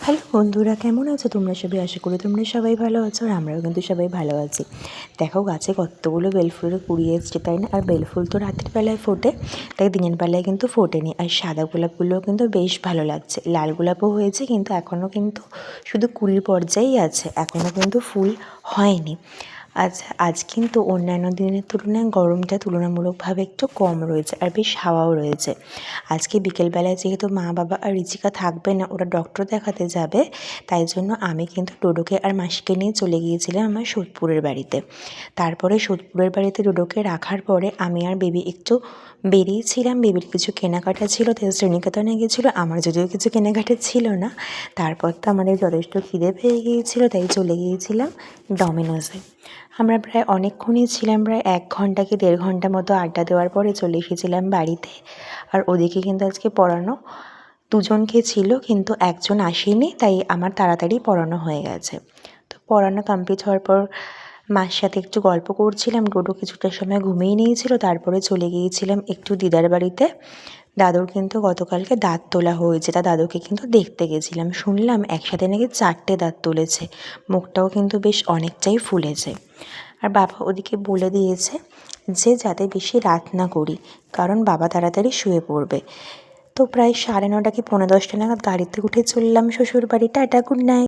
Hello বন্ধুরা, কেমন আছো তোমরা সবাই? আশা করি তোমরা সবাই ভালো আছো, আর আমরাও কিন্তু সবাই ভালো আছি। দেখো, গাছে কতগুলো বেলফুলের কুড়ি এসছে, তাই না? আর বেলফুল তো রাতের বেলায় ফোটে, তাই দিনের বেলায় কিন্তু ফোটেনি। আর সাদা গোলাপগুলোও কিন্তু বেশ ভালো লাগছে, লাল গোলাপও হয়েছে, কিন্তু এখনও কিন্তু শুধু কুড়ির পর্যায়েই আছে, এখনও কিন্তু ফুল হয়নি। আজ কিন্তু অন্যান্য দিনের তুলনায় গরমটা তুলনামূলকভাবে একটু কম রয়েছে, আর বেশ হাওয়াও রয়েছে। আজকে বিকেলবেলায় যেহেতু মা বাবা আর রিচিকা থাকবে না, ওরা ডক্টর দেখাতে যাবে, তাই জন্য আমি কিন্তু ডোডোকে আর মাসিকে নিয়ে চলে গিয়েছিলাম আমার সোদপুরের বাড়িতে। তারপরে সোদপুরের বাড়িতে ডোডোকে রাখার পরে আমি আর বেবি একটু বেরিয়েছিলাম। বেবির কিছু কেনাকাটা ছিল, তাই শ্রীনিকেতনে গিয়েছিলো। আমার যদিও কিছু কেনাকাটা ছিল না। তারপর তো আমাদের যথেষ্ট খিদে পেয়ে গিয়েছিলো, তাই চলে গিয়েছিলাম ডমিনোসে। আমরা প্রায় অনেকক্ষণই ছিলাম, প্রায় 1 ঘন্টা কি 1.5 ঘন্টা মতো আড্ডা দেওয়ার পরে চলে এসেছিলাম বাড়িতে। আর ওদিকে কিন্তু আজকে পড়ানো দুজনকে ছিল, কিন্তু একজন আসেনি, তাই আমার তাড়াতাড়ি পড়ানো হয়ে গেছে। তো পড়ানো কমপ্লিট হওয়ার পর মার সাথে একটু গল্প করছিলাম। ডোডো কিছুটা সময় ঘুমিয়ে নিয়েছিল, তারপরে চলে গিয়েছিলাম একটু দিদার বাড়িতে। দাদুর কিন্তু গতকালকে দাঁত তোলা হয়েছে, তা দাদুকে কিন্তু দেখতে গেছিলাম। শুনলাম একসাথে নাকি 4টে দাঁত তুলেছে, মুখটাও কিন্তু বেশ অনেকটাই ফুলেছে। আর বাবা ওদিকে বলে দিয়েছে যে যাতে বেশি রাত না করি, কারণ বাবা তাড়াতাড়ি শুয়ে পড়বে। তো প্রায় 9:30 কি 9:45 নাগাদ গাড়িতে উঠে চললাম শ্বশুর বাড়ি। Tata, good night.